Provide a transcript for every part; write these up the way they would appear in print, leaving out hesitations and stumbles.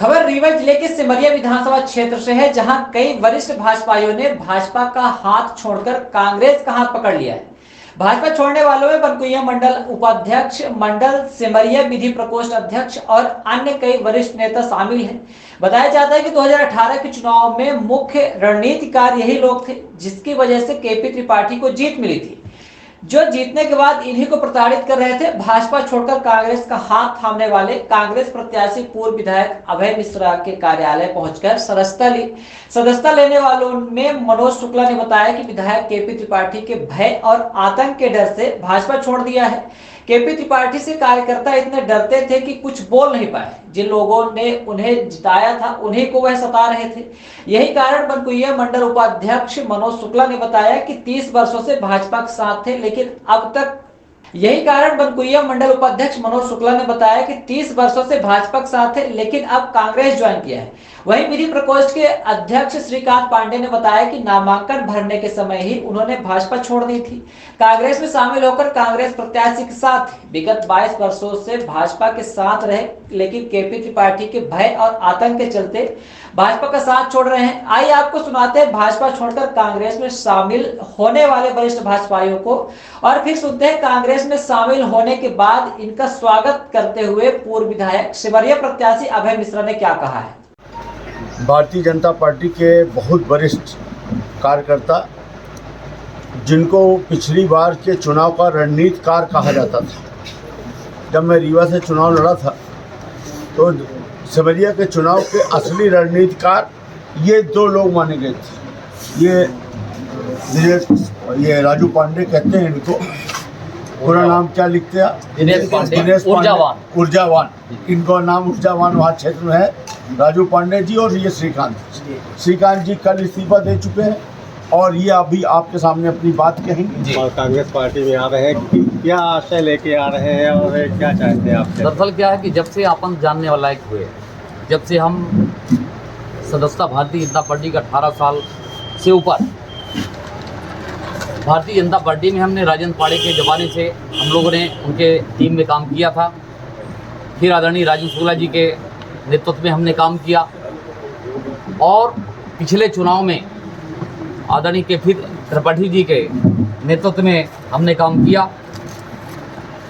खबर रीवा जिले के सिमरिया विधानसभा क्षेत्र से है, जहां कई वरिष्ठ भाजपाइयों ने भाजपा का हाथ छोड़कर कांग्रेस का हाथ पकड़ लिया है। भाजपा छोड़ने वालों में बनकुइया मंडल उपाध्यक्ष, मंडल सिमरिया विधि प्रकोष्ठ अध्यक्ष और अन्य कई वरिष्ठ नेता शामिल हैं। बताया जाता है कि 2018 के चुनाव में मुख्य रणनीतिकार यही लोग थे, जिसकी वजह से केपी त्रिपाठी को जीत मिली थी, जो जीतने के बाद इन्हीं को प्रताड़ित कर रहे थे। भाजपा छोड़कर कांग्रेस का हाथ थामने वाले कांग्रेस प्रत्याशी पूर्व विधायक अभय मिश्रा के कार्यालय पहुंचकर सदस्यता लेने वालों में मनोज शुक्ला ने बताया कि विधायक केपी त्रिपाठी के भय और आतंक के डर से भाजपा छोड़ दिया है। केपी त्रिपाठी से कार्यकर्ता इतने डरते थे कि कुछ बोल नहीं पाए। जिन लोगों ने उन्हें जिताया था, उन्हीं को वह सता रहे थे। यही कारण बनकुइया मंडल उपाध्यक्ष मनोज शुक्ला ने बताया कि 30 वर्षों से भाजपा के साथ थे, लेकिन अब तक यही कारण बनकुइया मंडल उपाध्यक्ष मनोज शुक्ला ने बताया कि 30 वर्षों से भाजपा के साथ थे, लेकिन अब कांग्रेस ज्वाइन किया है। वहीं विधि प्रकोष्ठ के अध्यक्ष श्रीकांत पांडे ने बताया कि नामांकन भरने के समय ही उन्होंने भाजपा छोड़ दी थी। कांग्रेस में शामिल होकर कांग्रेस प्रत्याशी के साथ विगत 22 वर्षों से भाजपा के साथ रहे, लेकिन केपी त्रिपाठी के भय और आतंक के चलते भाजपा का साथ छोड़ रहे हैं। आइए आपको सुनाते हैं भाजपा छोड़कर कांग्रेस में शामिल होने वाले वरिष्ठ भाजपाइयों को, और फिर सुनते हैं कांग्रेस में शामिल होने के बाद इनका स्वागत करते हुए पूर्व विधायक सिमरिया प्रत्याशी अभय मिश्रा ने क्या कहा है। भारतीय जनता पार्टी के बहुत वरिष्ठ कार्यकर्ता, जिनको पिछली बार के चुनाव का रणनीतिकार कहा जाता था, जब मैं रीवा से चुनाव लड़ा था तो सिमरिया के चुनाव के असली रणनीतिकार ये दो लोग माने गए थे। ये राजू पांडे कहते हैं इनको, पूरा नाम क्या लिखते हैं? दिनेश पांडे, ऊर्जावान। इनका नाम ऊर्जावान वहाँ क्षेत्र में है, राजू पांडे जी। और ये श्रीकांत जी कल इस्तीफा दे चुके हैं और ये अभी आपके सामने अपनी बात कहेंगे। और कांग्रेस पार्टी में आ रहे हैं, क्या आशय लेके आ रहे हैं और क्या चाहते हैं आप? दरअसल क्या है कि जब से अपन जानने वाला एक हुए, जब से हम सदस्यता भारतीय जनता पार्टी का 18 साल से ऊपर भारतीय जनता पार्टी में हमने राजेंद्र पाड़े के ज़माने से हम लोगों ने उनके टीम में काम किया था। फिर आदरणीय राजेंद्र शुक्ला जी के नेतृत्व में हमने काम किया और पिछले चुनाव में आदरणीय केपी त्रिपाठी जी के नेतृत्व में हमने काम किया।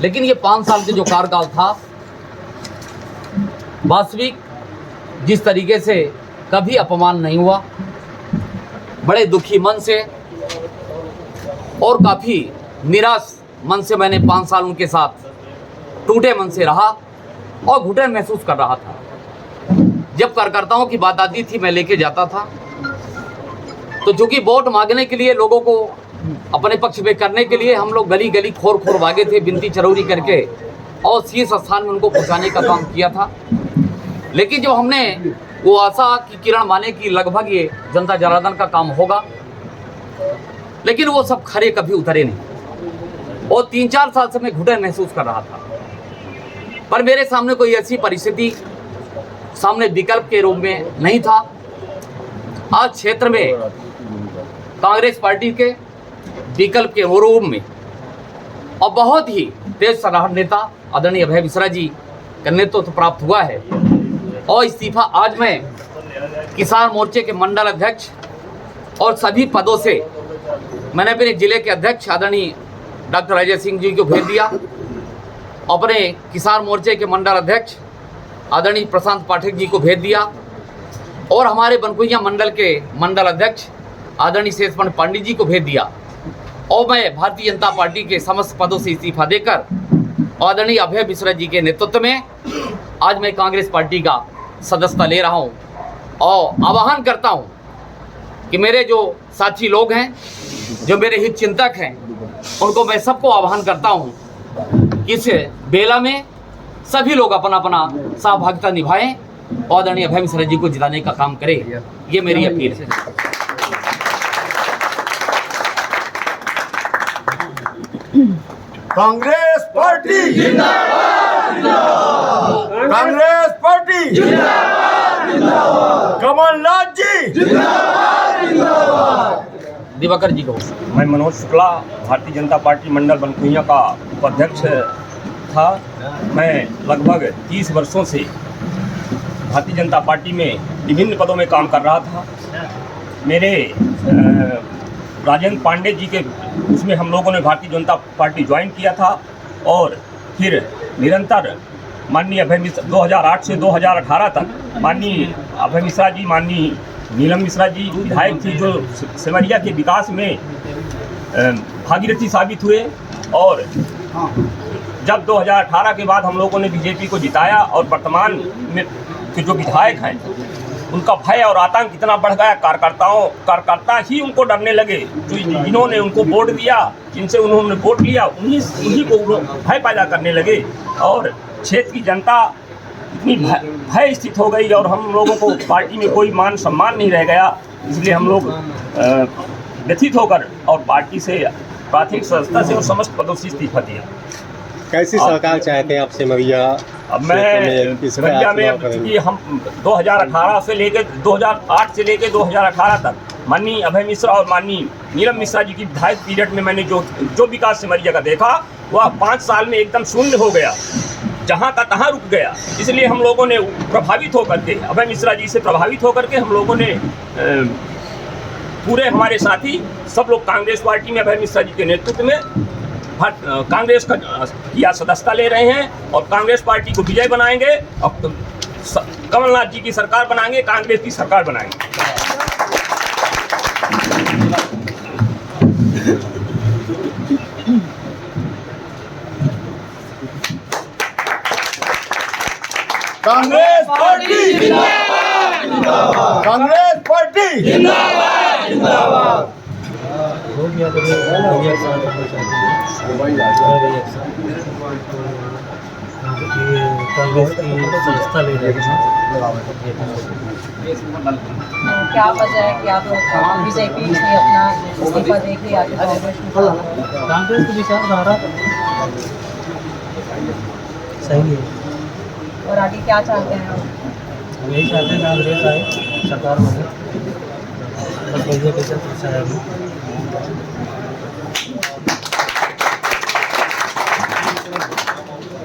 लेकिन ये 5 साल के जो कार्यकाल था, वास्तविक जिस तरीके से कभी अपमान नहीं हुआ, बड़े दुखी मन से और काफ़ी निराश मन से मैंने 5 साल उनके साथ टूटे मन से रहा और घुटन महसूस कर रहा था। जब कार्यकर्ताओं की बात आती थी, मैं लेके जाता था, तो चूँकि वोट मांगने के लिए लोगों को अपने पक्ष में करने के लिए हम लोग गली गली खोर खोर भागे थे, बिनती चरौरी करके, और शीर्ष स्थान में उनको पहुँचाने का काम किया था। लेकिन जो हमने वो आशा की किरण माने कि लगभग ये जनता जनार्दन का काम होगा, लेकिन वो सब खरे कभी उतरे नहीं और 3-4 साल से मैं घुटन महसूस कर रहा था। पर मेरे सामने कोई ऐसी परिस्थिति सामने विकल्प के रूप में नहीं था। आज क्षेत्र में कांग्रेस पार्टी के विकल्प के रूप में और बहुत ही तेज सराहनीय नेता आदरणीय अभय मिश्रा जी का नेतृत्व प्राप्त हुआ है और इस्तीफा आज मैं किसान मोर्चे के मंडल अध्यक्ष और सभी पदों से मैंने अपने जिले के अध्यक्ष आदरणीय डॉक्टर अजय सिंह जी को भेज दिया, अपने किसान मोर्चे के मंडल अध्यक्ष आदरणीय प्रशांत पाठक जी को भेज दिया और हमारे बनकुइया मंडल के मंडल अध्यक्ष आदरणीय शेषमण पांडे जी को भेज दिया। और मैं भारतीय जनता पार्टी के समस्त पदों से इस्तीफा देकर आदरणीय अभय मिश्रा जी के नेतृत्व में आज मैं कांग्रेस पार्टी का सदस्यता ले रहा हूं और आह्वान करता हूं कि मेरे जो साथी लोग हैं, जो मेरे हित चिंतक हैं, उनको मैं सबको आह्वान करता हूं कि इस बेला में सभी लोग अपना अपना सहभागिता निभाएं और आदरणीय अभय मिश्रा जी को जिताने का काम करें। ये मेरी अपील है। कांग्रेस पार्टी जिंदाबाद, कांग्रेस पार्टी जिंदाबाद, कमलनाथ जी जिंदाबाद। दिवाकर जी को। मैं मनोज शुक्ला, भारतीय जनता पार्टी मंडल बनकुइया का उपाध्यक्ष था। मैं लगभग 30 वर्षों से भारतीय जनता पार्टी में विभिन्न पदों में काम कर रहा था। मेरे राजेंद्र पांडे जी के उसमें हम लोगों ने भारतीय जनता पार्टी ज्वाइन किया था और फिर निरंतर माननीय अभय मिश्रा 2008 से 2018 तक माननीय अभय मिश्रा जी, माननीय नीलम मिश्रा जी विधायक थी, जो सिमरिया के विकास में भागीरथी साबित हुए। और जब 2018 के बाद हम लोगों ने बीजेपी को जिताया और वर्तमान में के जो विधायक हैं उनका भय और आतंक इतना बढ़ गया, कार्यकर्ता ही उनको डरने लगे। जो जिन्होंने उनको वोट दिया, जिनसे उन्होंने वोट लिया, उन्हीं को भय पैदा करने लगे और क्षेत्र की जनता इतनी भय स्थित हो गई और हम लोगों को पार्टी में कोई मान सम्मान नहीं रह गया। इसलिए हम लोग व्यथित होकर और पार्टी से प्राथमिक सदस्यता से और समस्त पदों से इस्तीफा दिया। कैसी सरकार चाहते हैं आप सिमरिया? अब मैं सिमरिया में क्योंकि हम 2018 से लेकर 2008 से लेकर 2018 तक माननीय अभय मिश्रा और माननीय नीलम मिश्रा जी की विधायक पीरियड में मैंने जो विकास सिमरिया का देखा वह 5 साल में एकदम शून्य हो गया, जहाँ का तहाँ रुक गया। इसलिए हम लोगों ने प्रभावित होकर के, अभय मिश्रा जी से प्रभावित होकर के हम लोगों ने पूरे हमारे साथी सब लोग कांग्रेस पार्टी में अभय मिश्रा जी के नेतृत्व में कांग्रेस का सदस्यता ले रहे हैं और कांग्रेस पार्टी को विजय बनाएंगे और कमलनाथ जी की सरकार बनाएंगे, कांग्रेस की सरकार बनाएंगे। कांग्रेस पार्टी जिंदाबाद, कांग्रेस पार्टी जिंदाबाद, जिंदाबाद। कांग्रेस की संस्था ले रहे हैं। क्या वजह है कि आप बीजेपी से अपना इस्तीफा दे के आगे कांग्रेस की विचारधारा सही है और आगे क्या चाहते हैं आप? हम यही चाहते हैं कांग्रेस आए, सरकार बने, बस बीजेपी से अच्छा है।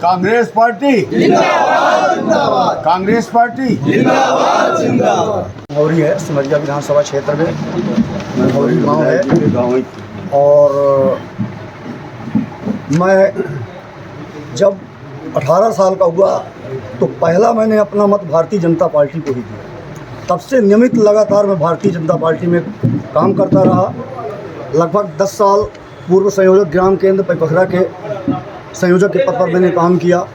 कांग्रेस पार्टी जिंदाबाद, जिंदाबाद, कांग्रेस पार्टी जिंदाबाद, जिंदाबाद। मौरी है सिमरिया विधानसभा क्षेत्र में, मौरी गांव है। और मैं जब 18 साल का हुआ तो पहला मैंने अपना मत भारतीय जनता पार्टी को ही दिया। तब से नियमित लगातार मैं भारतीय जनता पार्टी में काम करता रहा। लगभग 10 साल पूर्व संयोजक ग्राम केंद्र पैपखरा के संयोजक के पद पर मैंने काम किया।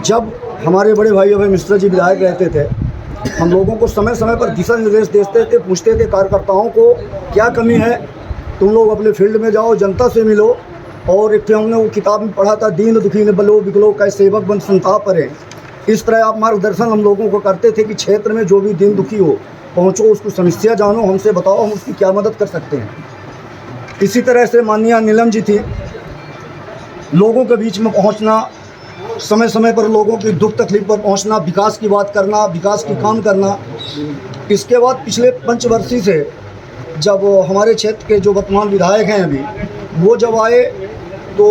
जब हमारे बड़े भाई अभय मिश्रा जी विधायक रहते थे, हम लोगों को समय समय पर दिशा निर्देश देते थे, पूछते थे कार्यकर्ताओं को क्या कमी है, तुम लोग अपने फील्ड में जाओ, जनता से मिलो। और एक हमने वो किताब में पढ़ा था, दीन दुखी ने बलो बिकलो कै सेवक बन संताप परे। इस तरह आप मार्गदर्शन हम लोगों को करते थे कि क्षेत्र में जो भी दीन दुखी हो पहुँचो, उसको समस्या जानो, हमसे बताओ हम उसकी क्या मदद कर सकते हैं। इसी तरह से माननीय नीलम जी थी, लोगों के बीच में पहुंचना, समय समय पर लोगों की दुख तकलीफ पर पहुंचना, विकास की बात करना, विकास की काम करना। इसके बाद पिछले पंचवर्षीय से जब हमारे क्षेत्र के जो वर्तमान विधायक हैं अभी, वो जब आए तो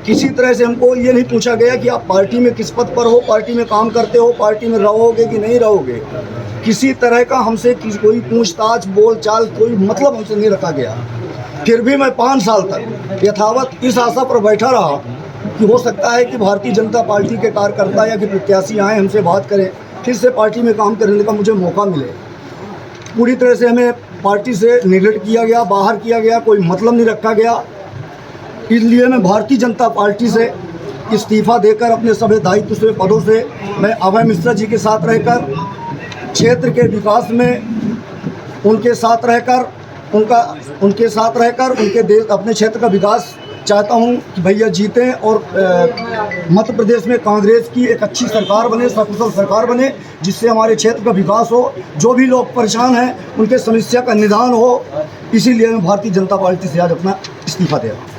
किसी तरह से हमको ये नहीं पूछा गया कि आप पार्टी में किस पद पर हो, पार्टी में काम करते हो, पार्टी में रहोगे कि नहीं रहोगे। किसी तरह का हमसे कोई पूछताछ, बोल चाल, कोई मतलब हमसे नहीं रखा गया। फिर भी मैं 5 साल तक यथावत इस आशा पर बैठा रहा कि हो सकता है कि भारतीय जनता पार्टी के कार्यकर्ता या कि प्रत्याशी आएँ, हमसे बात करें, फिर से पार्टी में काम करने का मुझे मौका मिले। पूरी तरह से हमें पार्टी से निगलेक्ट किया गया, बाहर किया गया, कोई मतलब नहीं रखा गया। इसलिए मैं भारतीय जनता पार्टी से इस्तीफा देकर अपने सभी दायित्व से, पदों से मैं अभय मिश्रा जी के साथ रहकर क्षेत्र के विकास में उनके साथ रहकर उनके अपने क्षेत्र का विकास चाहता हूं कि भैया जीतें और मध्य प्रदेश में कांग्रेस की एक अच्छी सरकार बने, सकुशल सरकार बने, जिससे हमारे क्षेत्र का विकास हो, जो भी लोग परेशान हैं उनके समस्या का निदान हो। इसीलिए मैं भारतीय जनता पार्टी से आज अपना इस्तीफा दे रहा हूँ।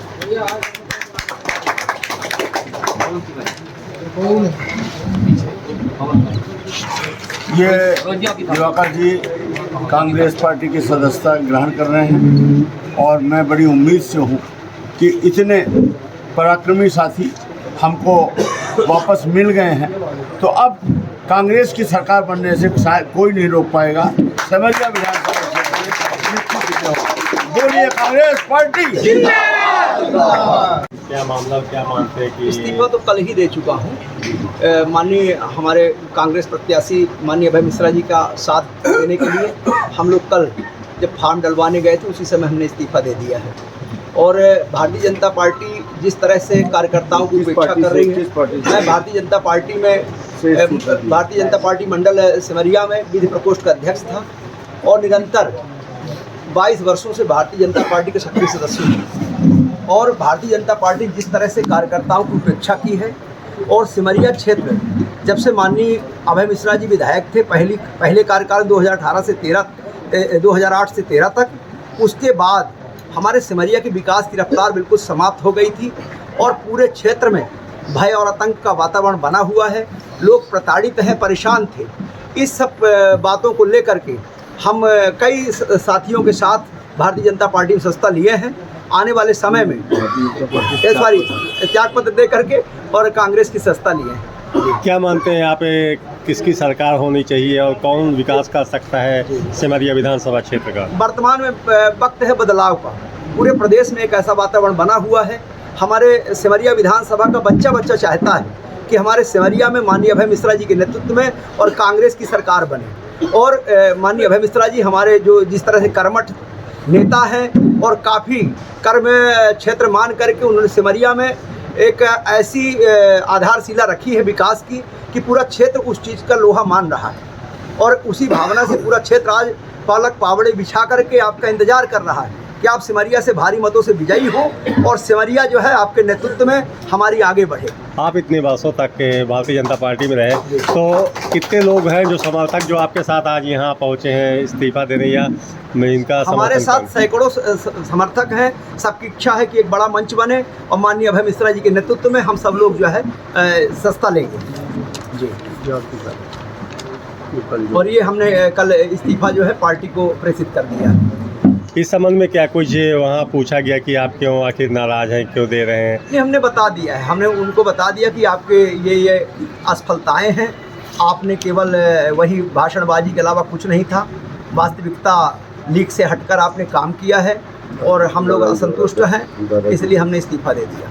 ये दिवाकर जी कांग्रेस पार्टी की सदस्यता ग्रहण कर रहे हैं और मैं बड़ी उम्मीद से हूँ कि इतने पराक्रमी साथी हमको वापस मिल गए हैं। तो अब कांग्रेस की सरकार बनने से शायद कोई नहीं रोक पाएगा। सिमरिया विधानसभा क्षेत्र में निश्चित विजय होगा। बोलिए कांग्रेस पार्टी। क्या मामला, क्या मानते हैं कि इस्तीफा तो कल ही दे चुका हूँ। माननीय हमारे कांग्रेस प्रत्याशी माननीय अभय मिश्रा जी का साथ देने के लिए हम लोग कल जब फॉर्म डलवाने गए थे उसी समय हमने इस्तीफा दे दिया है। और भारतीय जनता पार्टी जिस तरह से कार्यकर्ताओं की उपेक्षा कर रही है, मैं भारतीय जनता पार्टी में भारतीय जनता पार्टी मंडल सिमरिया में विधि प्रकोष्ठ का अध्यक्ष था और निरंतर 22 वर्षों से भारतीय जनता पार्टी के सक्रिय सदस्य हूँ। और भारतीय जनता पार्टी जिस तरह से कार्यकर्ताओं की उपेक्षा की है और सिमरिया क्षेत्र जब से माननीय अभय मिश्रा जी विधायक थे, पहले कार्यकाल 2008 से 13 तक, उसके बाद हमारे सिमरिया के विकास की रफ्तार बिल्कुल समाप्त हो गई थी और पूरे क्षेत्र में भय और आतंक का वातावरण बना हुआ है। लोग प्रताड़ित हैं, परेशान थे। इस सब बातों को लेकर के हम कई साथियों के साथ भारतीय जनता पार्टी में सत्ता लिए हैं। आने वाले समय में इस बार त्यागपत्र दे करके और कांग्रेस की सत्ता लिए हैं। क्या मानते हैं यहाँ पे किसकी सरकार होनी चाहिए और कौन विकास कर सकता है सिमरिया विधानसभा क्षेत्र का? वर्तमान में वक्त है बदलाव का। पूरे प्रदेश में एक ऐसा वातावरण बना हुआ है। हमारे सिमरिया विधानसभा का बच्चा बच्चा चाहता है कि हमारे सिमरिया में माननीय अभय मिश्रा जी के नेतृत्व में और कांग्रेस की सरकार बने। और माननीय अभय मिश्रा जी हमारे जो जिस तरह से कर्मठ नेता हैं और काफ़ी कर्म क्षेत्र मान करके उन्होंने सिमरिया में एक ऐसी आधारशिला रखी है विकास की कि पूरा क्षेत्र उस चीज़ का लोहा मान रहा है। और उसी भावना से पूरा क्षेत्र आज पालक पावड़े बिछा करके आपका इंतजार कर रहा है कि आप सिमरिया से भारी मतों से विजयी हो और सिमरिया जो है आपके नेतृत्व में हमारी आगे बढ़े। आप इतने वर्षों तक भारतीय जनता पार्टी में रहे, तो कितने लोग हैं जो समर्थक जो आपके साथ आज यहाँ पहुँचे हैं इस्तीफा देने या इनका हमारे साथ सैकड़ों समर्थक हैं। सबकी इच्छा है कि एक बड़ा मंच बने और माननीय अभय मिश्रा जी के नेतृत्व में हम सब लोग जो है सत्ता लेंगे जी। और ये हमने कल इस्तीफा जो है पार्टी को प्रेषित कर दिया। इस संबंध में क्या कुछ वहाँ पूछा गया कि आप क्यों आखिर नाराज हैं, क्यों दे रहे हैं? नहीं, हमने बता दिया है। हमने उनको बता दिया कि आपके ये असफलताएं हैं, आपने केवल वही भाषणबाजी के अलावा कुछ नहीं था। वास्तविकता लीक से हटकर आपने काम किया है और हम लोग असंतुष्ट हैं, इसलिए हमने इस्तीफा दे दिया।